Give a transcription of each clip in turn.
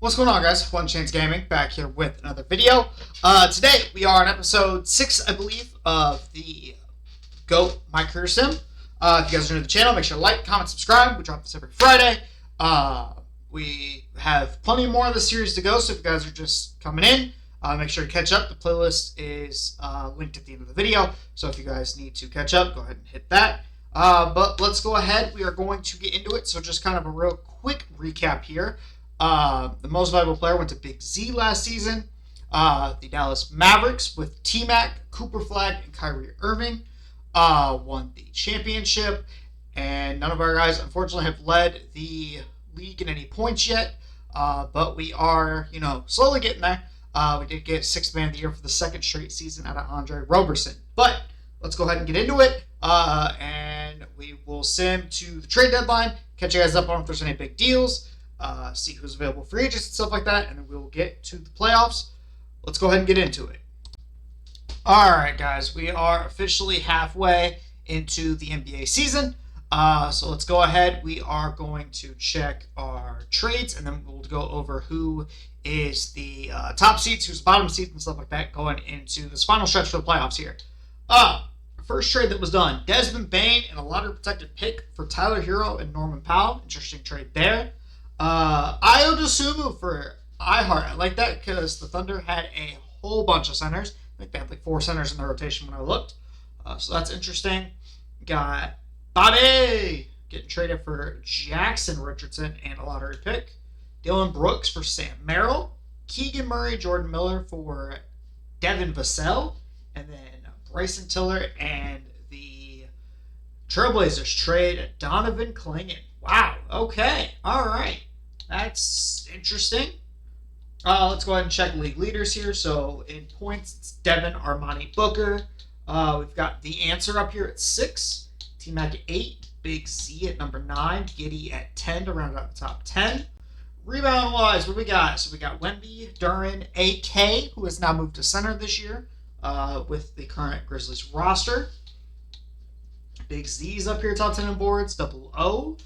What's going on, guys? One Chance Gaming back here with another video. Today we are on episode 6, I believe, of the GOAT My Career Sim. If you guys are new to the channel, make sure to like, comment, subscribe. We drop this every Friday. We have plenty more of the series to go, so if you guys are just coming in, make sure to catch up. The playlist is linked at the end of the video, so if you guys need to catch up, go ahead and hit that. But let's go ahead. We are going to get into it, so just kind of a real quick recap here. The most valuable player went to Big Z last season. The Dallas Mavericks with T-Mac, Cooper Flag, and Kyrie Irving won the championship. And none of our guys, unfortunately, have led the league in any points yet. But we are, slowly getting there. We did get 6th Man of the Year for the second straight season out of Andre Roberson. But let's go ahead and get into it. And we will sim to the trade deadline. Catch you guys up on if there's any big deals. See who's available for agents and stuff like that, and then we'll get to the playoffs. Let's go ahead and get into it. All right, guys, we are officially halfway into the NBA season. So let's go ahead. We are going to check our trades, and then we'll go over who is the top seeds, who's bottom seeds, and stuff like that going into this final stretch for the playoffs here. First trade that was done, Desmond Bane and a lottery protected pick for Tyler Hero and Norman Powell. Interesting trade there. Ayo Dosunmu for iHeart. I like that because the Thunder had a whole bunch of centers. I think they had like 4 centers in their rotation when I looked. So that's interesting. Got Bobby getting traded for Jackson Richardson and a lottery pick. Dylan Brooks for Sam Merrill. Keegan Murray, Jordan Miller for Devin Vassell. And then Bryson Tiller and the Trailblazers trade Donovan Clingan. Wow. Okay. All right. That's interesting. Let's go ahead and check league leaders here. So in points, it's Devin Armani Booker. We've got the answer up here at 6. T-Mac at 8. Big Z at number 9. Giddy at 10 to round out the top 10. Rebound-wise, what do we got? So we got Wemby, Duran, AK, who has now moved to center this year with the current Grizzlies roster. Big Z's up here, top 10 in boards. Double O.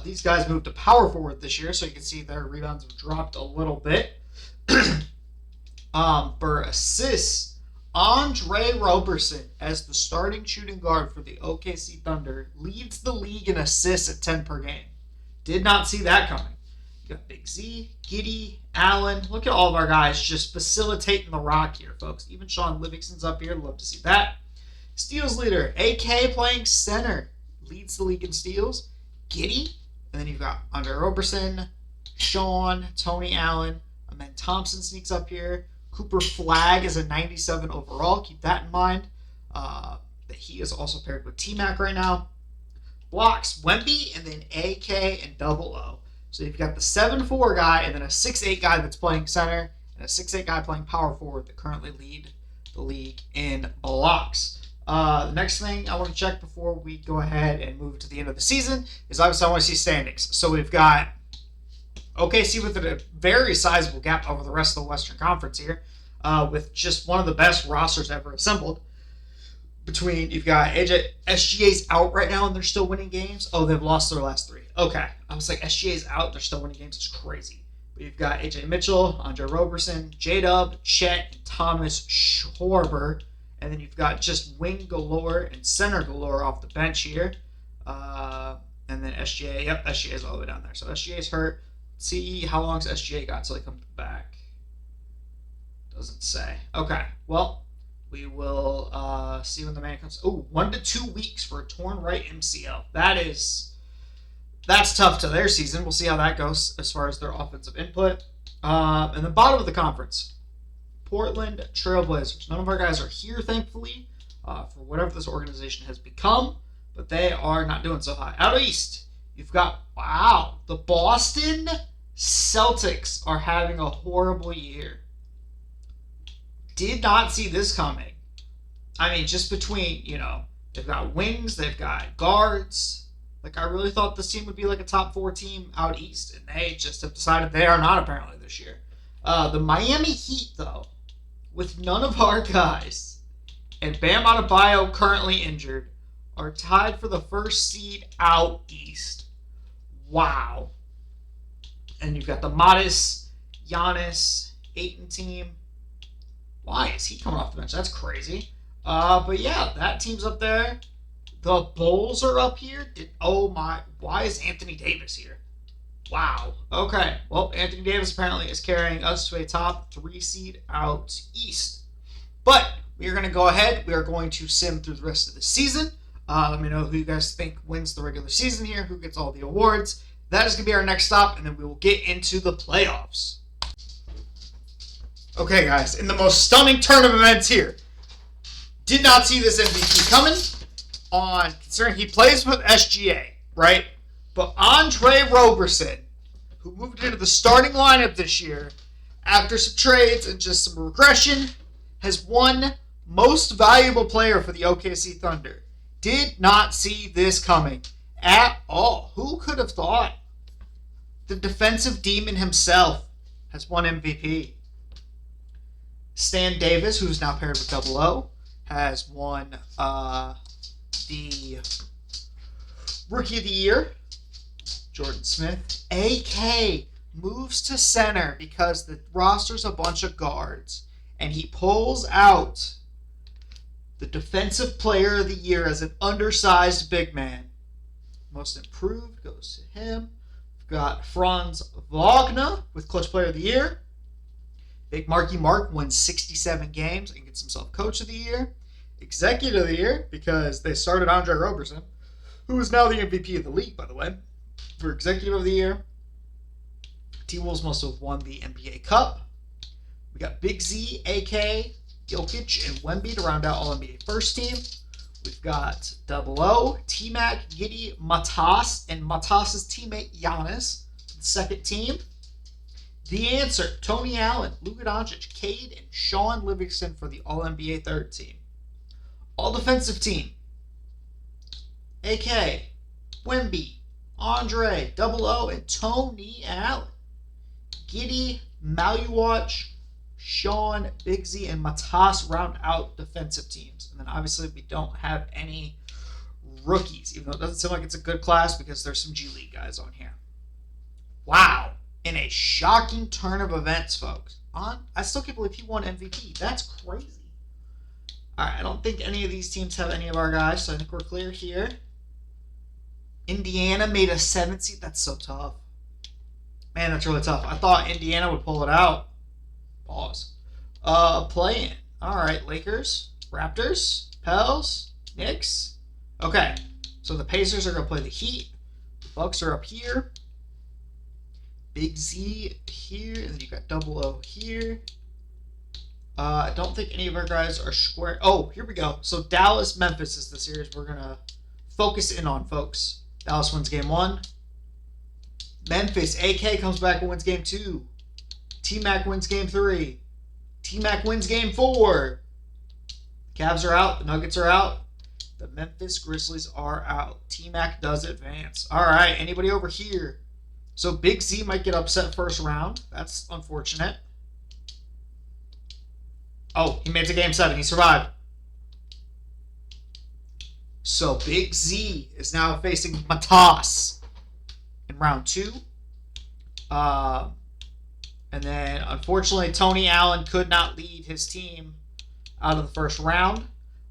These guys moved to power forward this year, so you can see their rebounds have dropped a little bit. For assists, Andre Roberson as the starting shooting guard for the OKC Thunder leads the league in assists at 10 per game. Did not see that coming. You got Big Z, Giddy, Allen. Look at all of our guys just facilitating the rock here, folks. Even Sean Livingston's up here. Love to see that. Steals leader, AK playing center. Leads the league in steals. Giddy, and then you've got Andre Roberson, Sean, Tony Allen, Amen Thompson sneaks up here. Cooper Flag is a 97 overall. Keep that in mind. That he is also paired with T-Mac right now. Blocks, Wemby, and then AK and Double O. So you've got the 7'4" guy and then a 6'8" guy that's playing center and a 6'8" guy playing power forward that currently lead the league in blocks. The next thing I want to check before we go ahead and move to the end of the season is obviously I want to see standings. So we've got OKC with a very sizable gap over the rest of the Western Conference here, with just one of the best rosters ever assembled. You've got SGA's out right now and they're still winning games. Oh, they've lost their last 3. Okay, I was like, SGA's out, they're still winning games. It's crazy. But you've got AJ Mitchell, Andre Roberson, J-Dub, Chet, and Thomas Schwarber. And then you've got just wing galore and center galore off the bench here. And then SGA. Yep, SGA is all the way down there. So SGA's hurt. Let's see how long's SGA got till he comes back. Doesn't say. Okay, well, we will see when the man comes. Oh, 1 to 2 weeks for a torn right MCL. That's tough to their season. We'll see how that goes as far as their offensive input. And the bottom of the conference. Portland Trailblazers. None of our guys are here, thankfully, for whatever this organization has become, but they are not doing so high. Out east, you've got, wow, the Boston Celtics are having a horrible year. Did not see this coming. I mean, just between, they've got wings, they've got guards. Like, I really thought this team would be like a top 4 team out east, and they just have decided they are not apparently this year. The Miami Heat, though, with none of our guys, and Bam Adebayo currently injured, are tied for the first seed out east. Wow. And you've got the Modest, Giannis, Ayton team. Why is he coming off the bench? That's crazy. But yeah, that team's up there. The Bulls are up here. Oh my, why is Anthony Davis here? Wow. Okay. Well, Anthony Davis apparently is carrying us to a top 3 seed out east. But we are going to go ahead. We are going to sim through the rest of the season. Let me know who you guys think wins the regular season here, who gets all the awards. That is going to be our next stop, and then we will get into the playoffs. Okay, guys, in the most stunning turn of events here. Did not see this MVP coming considering he plays with SGA, right? But Andre Roberson, who moved into the starting lineup this year after some trades and just some regression, has won most valuable player for the OKC Thunder. Did not see this coming at all. Who could have thought? The defensive demon himself has won MVP. Stan Davis, who's now paired with Double O, has won the Rookie of the Year. Jordan Smith. AK moves to center because the roster's a bunch of guards. And he pulls out the Defensive Player of the Year as an undersized big man. Most improved goes to him. We've got Franz Wagner with Clutch Player of the Year. Big Marky Mark wins 67 games and gets himself Coach of the Year. Executive of the Year, because they started Andre Roberson, who is now the MVP of the league, by the way, for Executive of the Year. T-Wolves must have won the NBA Cup. We got Big Z, AK, Jokic, and Wemby to round out All-NBA First Team. We've got Double O, T-Mac, Giddey, Matas, and Matas' teammate Giannis, the second team. The answer, Tony Allen, Luka Doncic, Cade, and Sean Livingston for the All-NBA third team. All-defensive team, AK, Wemby, Andre, Double O, and Tony Allen. Giddey, Maluwatch, Sean, Big Z, and Matas round out defensive teams. And then obviously we don't have any rookies, even though it doesn't seem like it's a good class because there's some G League guys on here. Wow. In a shocking turn of events, folks. I still can't believe he won MVP. That's crazy. All right, I don't think any of these teams have any of our guys, so I think we're clear here. Indiana made a 7th seed. That's so tough. Man, that's really tough. I thought Indiana would pull it out. Pause. Play-in. All right, Lakers, Raptors, Pels, Knicks. Okay, so the Pacers are going to play the Heat. The Bucks are up here. Big Z here, and then you got Double O here. I don't think any of our guys are square. Oh, here we go. So Dallas, Memphis is the series we're going to focus in on, folks. Dallas wins game 1. Memphis, AK comes back and wins game 2. T-Mac wins game 3. T-Mac wins game 4. Cavs are out. The Nuggets are out. The Memphis Grizzlies are out. T-Mac does advance. All right, anybody over here? So Big Z might get upset first round. That's unfortunate. Oh, he made it to game 7. He survived. So Big Z is now facing Matas in round 2. And then, unfortunately, Tony Allen could not lead his team out of the first round.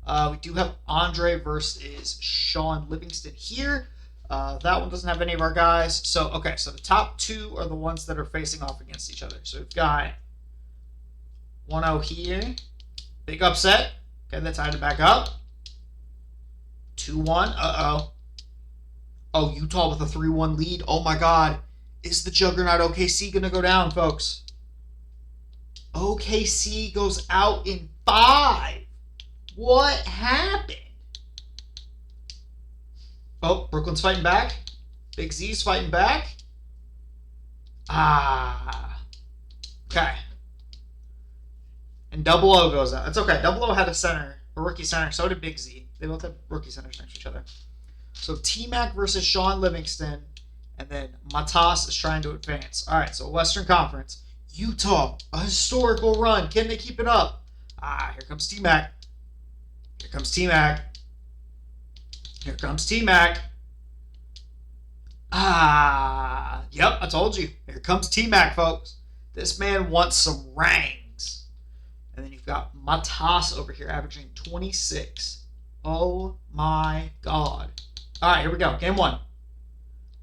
We do have Andre versus Sean Livingston here. That one doesn't have any of our guys. So, okay, so the top 2 are the ones that are facing off against each other. So we've got 1-0 here. Big upset. Okay, that's tied it back up. 2-1. Uh-oh. Oh, Utah with a 3-1 lead. Oh, my God. Is the juggernaut OKC going to go down, folks? OKC goes out in 5. What happened? Oh, Brooklyn's fighting back. Big Z's fighting back. Okay. And Double O goes out. That's okay. Double O had a rookie center. So did Big Z. They both have rookie centers next to each other. So T-Mac versus Sean Livingston. And then Matas is trying to advance. All right, so Western Conference. Utah, a historical run. Can they keep it up? Here comes T-Mac. Here comes T-Mac. Here comes T-Mac. Yep, I told you. Here comes T-Mac, folks. This man wants some rings. And then you've got Matas over here averaging 26. Oh my God. All right, here we go. Game 1.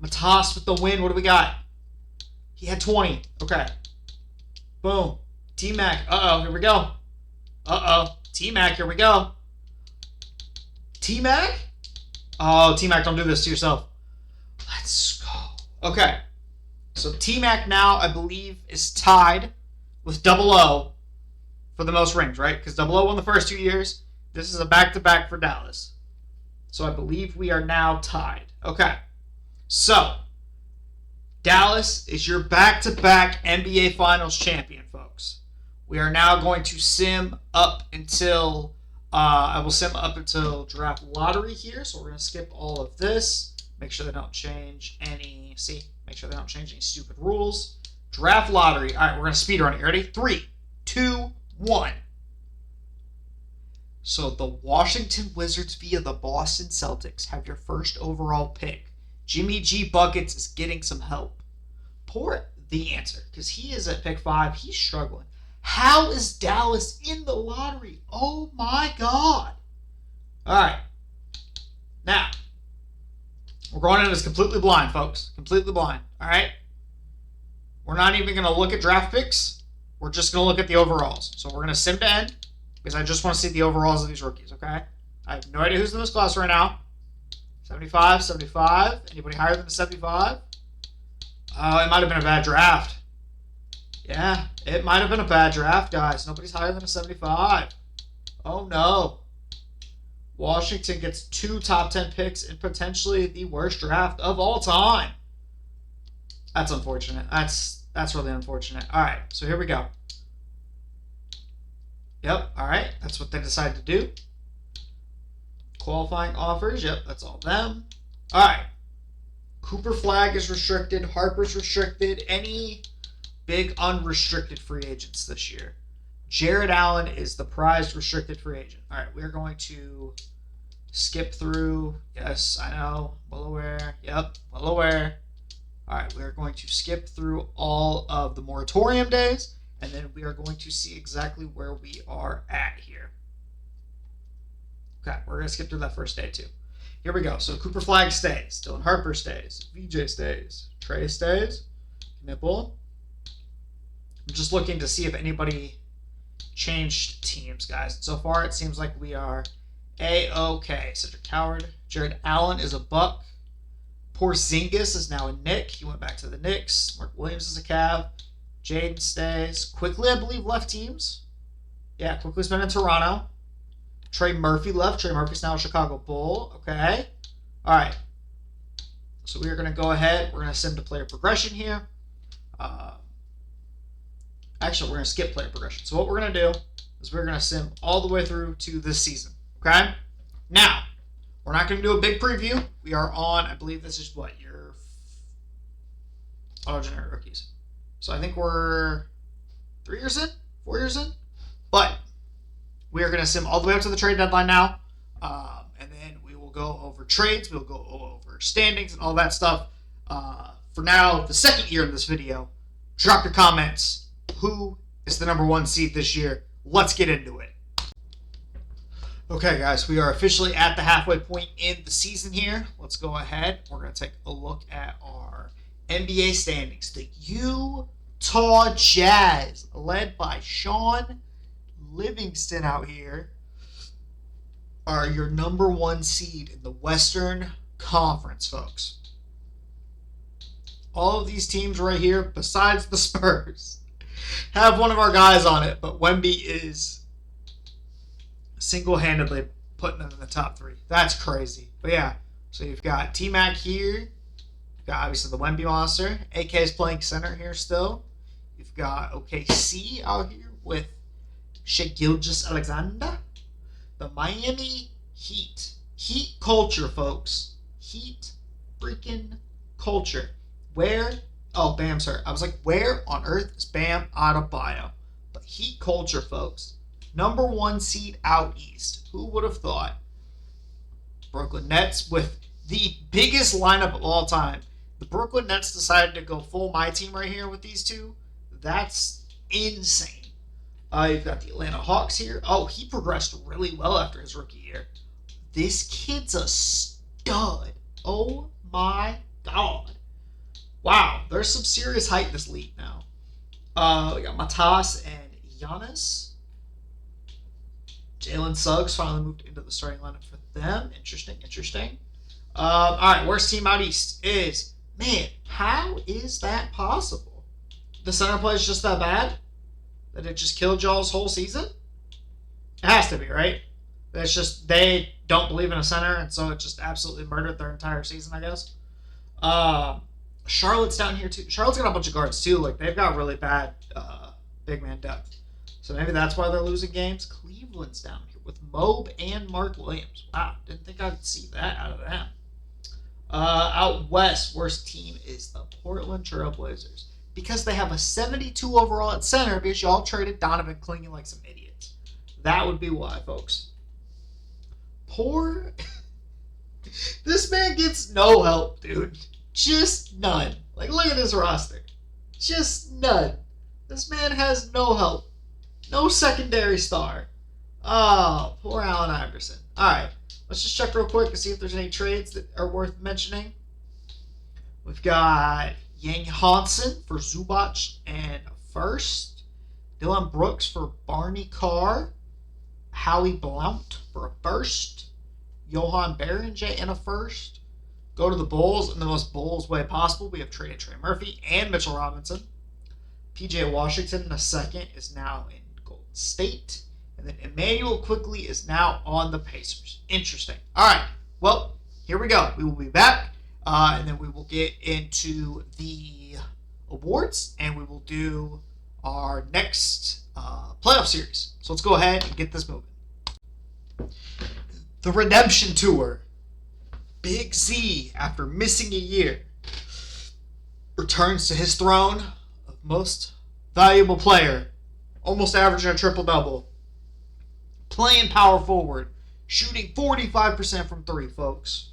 Matas with the win. What do we got? He had 20. Okay. Boom. T-Mac. Uh-oh. Here we go. Uh-oh. T-Mac. Here we go. T-Mac? Oh, T-Mac, don't do this to yourself. Let's go. Okay. So T-Mac now, I believe, is tied with Double O for the most rings, right? Because Double O won the first 2 years. This is a back-to-back for Dallas. So I believe we are now tied. Okay. So, Dallas is your back-to-back NBA Finals champion, folks. We are now going to sim up until... I will sim up until draft lottery here. So we're going to skip all of this. Make sure they don't change any... See? Make sure they don't change any stupid rules. Draft lottery. All right, we're going to speed run it. You ready? 3, 2, 1. So the Washington Wizards via the Boston Celtics have your first overall pick. Jimmy G Buckets is getting some help. Poor the answer, because he is at pick 5. He's struggling. How is Dallas in the lottery? Oh my God. All right. Now, we're going in as completely blind, folks. Completely blind. All right? We're not even going to look at draft picks. We're just going to look at the overalls. So we're going to sim to end because I just want to see the overalls of these rookies, okay? I have no idea who's in this class right now. 75, 75. Anybody higher than a 75? Oh, it might have been a bad draft. Yeah, it might have been a bad draft, guys. Nobody's higher than a 75. Oh, no. Washington gets 2 top 10 picks in potentially the worst draft of all time. That's unfortunate. That's really unfortunate. All right, so here we go. Yep, all right. That's what they decided to do. Qualifying offers. Yep, that's all them. All right. Cooper Flag is restricted. Harper's restricted. Any big unrestricted free agents this year? Jared Allen is the prized restricted free agent. All right, we're going to skip through. Yes, I know. Well aware. Yep, well aware. All right, we're going to skip through all of the moratorium days, and then we are going to see exactly where we are at here. Okay, we're going to skip through that first day, too. Here we go. So Cooper Flag stays. Dylan Harper stays. VJ stays. Trey stays. Nipple. I'm just looking to see if anybody changed teams, guys. So far, it seems like we are A-OK. Cedric Howard. Jared Allen is a Buck. Porzingis is now a Knick. He went back to the Knicks. Mark Williams is a Cav. Jaden stays. Quickly, I believe, left teams. Yeah, Quickly's been in Toronto. Trey Murphy left. Trey Murphy's now a Chicago Bull. Okay. All right. So we are going to go ahead. We're going to sim to player progression here. Actually, we're going to skip player progression. So what we're going to do is we're going to sim all the way through to this season. Okay? Now, we're not going to do a big preview. We are on, I believe this is what, your auto-generate rookies. So I think we're 3 years in? 4 years in? But we are going to sim all the way up to the trade deadline now. And then we will go over trades. We'll go over standings and all that stuff. For now, the second year in this video, drop your comments. Who is the number 1 seed this year? Let's get into it. Okay, guys, we are officially at the halfway point in the season here. Let's go ahead. We're going to take a look at our NBA standings. The Utah Jazz, led by Sean Livingston out here, are your number 1 seed in the Western Conference, folks. All of these teams right here, besides the Spurs, have one of our guys on it, but Wemby is single-handedly putting them in the top 3. That's crazy. But yeah, so you've got T-Mac here. You've got obviously the Wemby monster. AK is playing center here still. You've got OKC out here with Shai Gilgeous-Alexander. The Miami Heat. Heat culture, folks. Heat freaking culture. Where? Oh, Bam's hurt. I was like, where on earth is Bam Adebayo? But Heat culture, folks. Number 1 seed out east. Who would have thought? Brooklyn Nets with the biggest lineup of all time. The Brooklyn Nets decided to go full my team right here with these two. That's insane. You've got the Atlanta Hawks here. Oh, he progressed really well after his rookie year. This kid's a stud. Oh my God. Wow, there's some serious height in this league now. We got Matas and Giannis. Jalen Suggs finally moved into the starting lineup for them. Interesting. All right, worst team out east is, man, how is that possible? The center play is just that bad? That it just killed y'all's whole season? It has to be, right? It's just they don't believe in a center, and so it just absolutely murdered their entire season, I guess. Charlotte's down here, too. Charlotte's got a bunch of guards, too. Like, they've got really bad big man depth. So maybe that's why they're losing games. Cleveland's down here with Mobe and Mark Williams. Wow, didn't think I'd see that out of them. Out west, worst team is the Portland Trail Blazers. Because they have a 72 overall at center because y'all traded Donovan clinging like some idiots. That would be why, folks. Poor... This man gets no help, dude. Just none. Like, look at his roster. Just none. This man has no help. No secondary star. Oh, poor Allen Iverson. Alright, let's just check real quick and see if there's any trades that are worth mentioning. We've got Yang Hansen for Zubac and a first. Dylan Brooks for Barney Carr. Howie Blount for a first. Johan Berenger and a first. Go to the Bulls in the most Bulls way possible. We have traded Trey Murphy and Mitchell Robinson. PJ Washington in a second is now in Golden State. And then Emmanuel Quickly is now on the Pacers. Interesting. All right. Well, here we go. We will be back. And then we will get into the awards. And we will do our next playoff series. So let's go ahead and get this moving. The Redemption Tour. Big Z, after missing a year, returns to his throne of most valuable player, almost averaging a triple-double, playing power forward, shooting 45% from three, folks.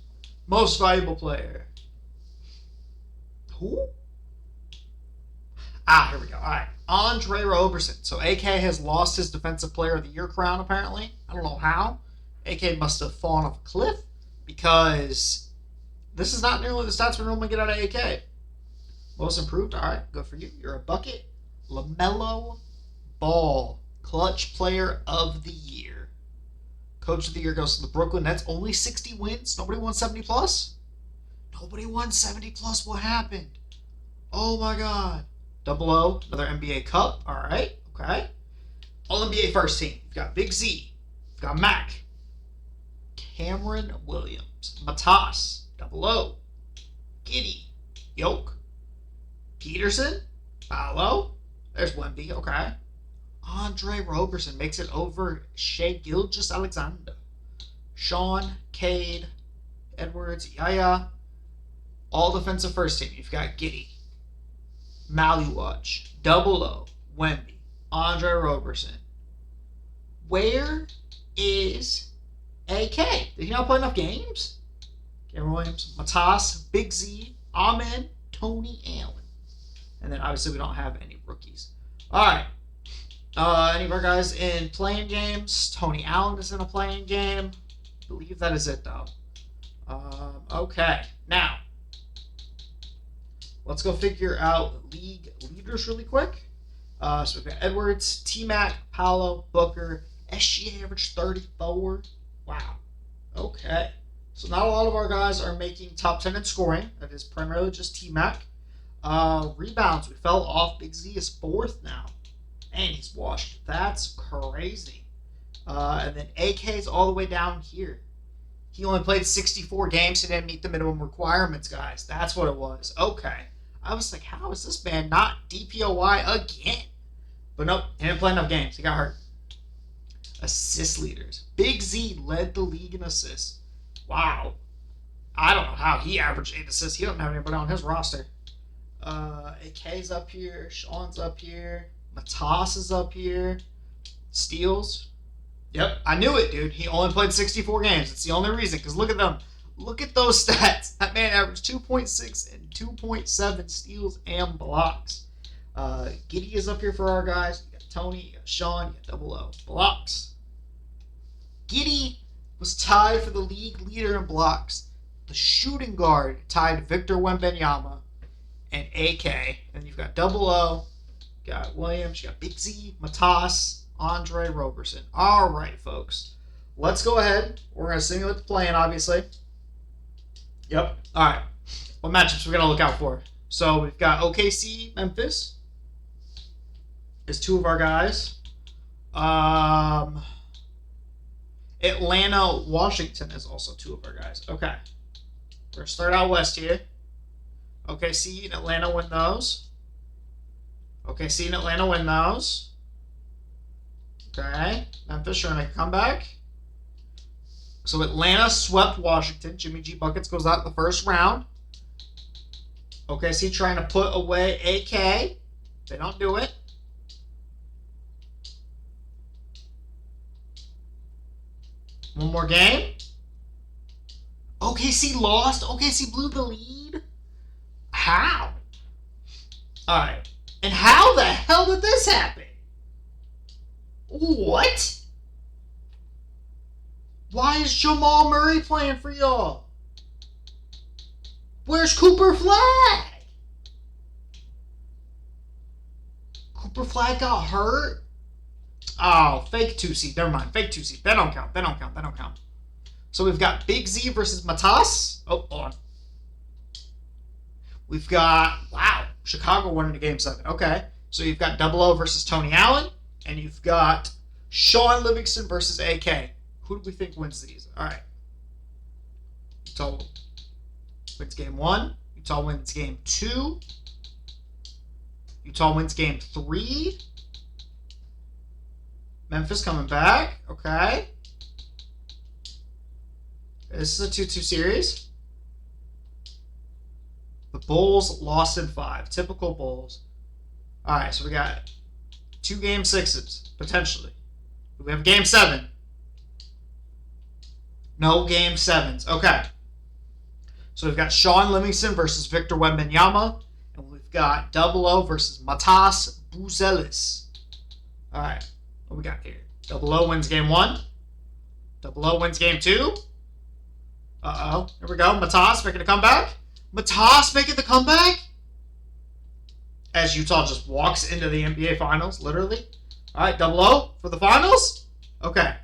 Most valuable player. Who? Here we go. All right. Andre Roberson. So AK has lost his Defensive Player of the Year crown, apparently. I don't know how. AK must have fallen off a cliff because this is not nearly the stats we normally get out of AK. Most improved. All right. Good for you. You're a bucket. LaMelo Ball. Clutch Player of the Year. Coach of the Year goes to the Brooklyn Nets. Only 60 wins. Nobody won 70 plus? Nobody won 70 plus. What happened? Oh my God. Double O. Another NBA Cup. All right. Okay. All NBA first team. You've got Big Z. You've got Mac. Cameron Williams. Matas. Double O. Giddy. Yoke. Peterson. Paolo. There's Wemby. Okay. Andre Roberson makes it over Shea Gilgeous-Alexander. Sean, Cade, Edwards, Yaya. All defensive first team. You've got Giddy, Maluwatch, Double O, Wemby, Andre Roberson. Where is AK? Did he not play enough games? Cameron Williams, Matas, Big Z, Ahmed, Tony Allen. And then obviously we don't have any rookies. All right. Any of our guys in playing games? Tony Allen is in a playing game. I believe that is it, though. Okay. Now, let's go figure out league leaders really quick. So we've got Edwards, T-Mac, Paolo, Booker. SGA averaged 34. Wow. Okay. So not a lot of our guys are making top 10 in scoring. That is primarily just T-Mac. Rebounds, we fell off. Big Z is fourth now. And he's washed. That's crazy. And then AK's all the way down here. He only played 64 games. He didn't meet the minimum requirements, guys. That's what it was. Okay. I was like, how is this man not DPOY again? But nope, he didn't play enough games. He got hurt. Assist leaders. Big Z led the league in assists. Wow. I don't know how he averaged 8 assists. He doesn't have anybody on his roster. AK's up here. Sean's up here. Matas is up here. Steals. Yep, I knew it, dude. He only played 64 games. It's the only reason, because look at them. Look at those stats. That man averaged 2.6 and 2.7 steals and blocks. Giddy is up here for our guys. You got Tony, you got Sean, you got Double O. Blocks. Giddy was tied for the league leader in blocks. The shooting guard tied Victor Wembanyama and AK. And you've got Double O, you got Williams, you got Big Z, Matas, Andre Roberson. All right, folks. Let's go ahead. We're going to simulate the play-in, obviously. Yep. All right. What matchups we're going to look out for? So we've got OKC, Memphis is two of our guys. Atlanta, Washington is also two of our guys. Okay. We're going to start out west here. OKC and Atlanta win those. OKC and Atlanta win those. Okay. Memphis trying to make a comeback. So Atlanta swept Washington. Jimmy G Buckets goes out in the first round. OKC trying to put away AK. They don't do it. One more game. OKC lost. OKC blew the lead. How? All right. And how the hell did this happen? What? Why is Jamal Murray playing for y'all? Where's Cooper Flag? Cooper Flag got hurt? Oh, fake 2-seed. Never mind. Fake 2-seed. They don't count. They don't count. They don't count. So we've got Big Z versus Matas. Oh, hold on. We've got, wow, Chicago won in Game 7. Okay. So you've got Double O versus Tony Allen. And you've got Sean Livingston versus AK. Who do we think wins these? All right. Utah wins Game 1. Utah wins Game 2. Utah wins Game 3. Memphis coming back. Okay. This is a 2-2 series. The Bulls lost in 5. Typical Bulls. All right, so we got 2 Game 6s, potentially. We have Game 7. No Game 7s. Okay. So we've got Sean Livingston versus Victor Wembanyama. And we've got Double O versus Matas Buzelis. All right. What we got here? Double O wins Game 1. Double O wins Game 2. Uh-oh. Here we go. Matas making a comeback. Matas making the comeback? As Utah just walks into the NBA Finals, literally. All right, Double O for the Finals. Okay.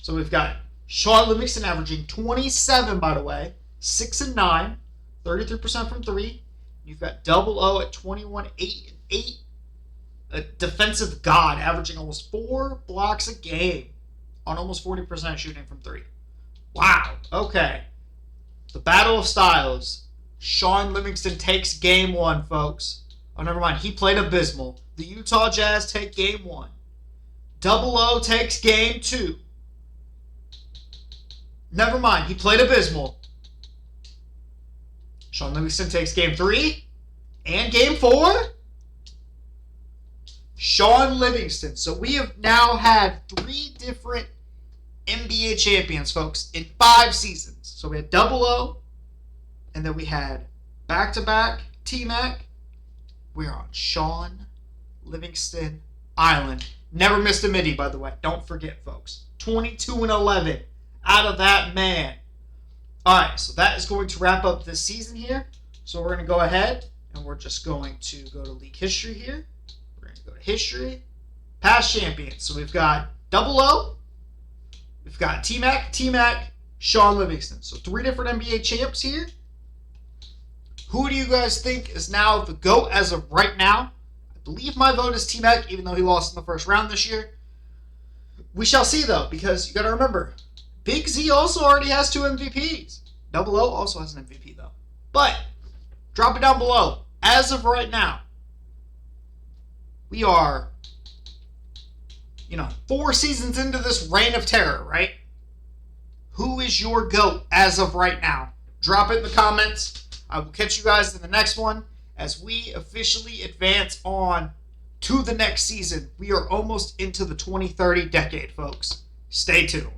So we've got Sean Livingston averaging 27, by the way. 6 and 9. 33% from 3. You've got Double O at 21, 8 and 8. A defensive god, averaging almost 4 blocks a game on almost 40% shooting from 3. Wow. Okay. The battle of styles. Sean Livingston takes Game 1, folks. Oh, never mind. He played abysmal. The Utah Jazz take Game 1. Double O takes Game 2. Never mind. He played abysmal. Sean Livingston takes Game 3 and Game 4. Sean Livingston. So we have now had 3 different NBA champions, folks, in 5 seasons. So we had Double O, and then we had back-to-back T-Mac. We're on Sean Livingston Island. Never missed a midi, by the way. Don't forget, folks. 22 and 11 out of that man. All right, so that is going to wrap up this season here. So we're going to go ahead, and we're just going to go to league history here. We're going to go to history. Past champions. So we've got Double O. We've got T-Mac, Sean Livingston. So 3 different NBA champs here. Who do you guys think is now the GOAT as of right now? I believe my vote is T-Mac, even though he lost in the first round this year. We shall see, though, because you got to remember, Big Z also already has 2 MVPs. Double O also has an MVP, though. But, drop it down below. As of right now, we are, 4 seasons into this reign of terror, right? Who is your GOAT as of right now? Drop it in the comments. I will catch you guys in the next one as we officially advance on to the next season. We are almost into the 2030 decade, folks. Stay tuned.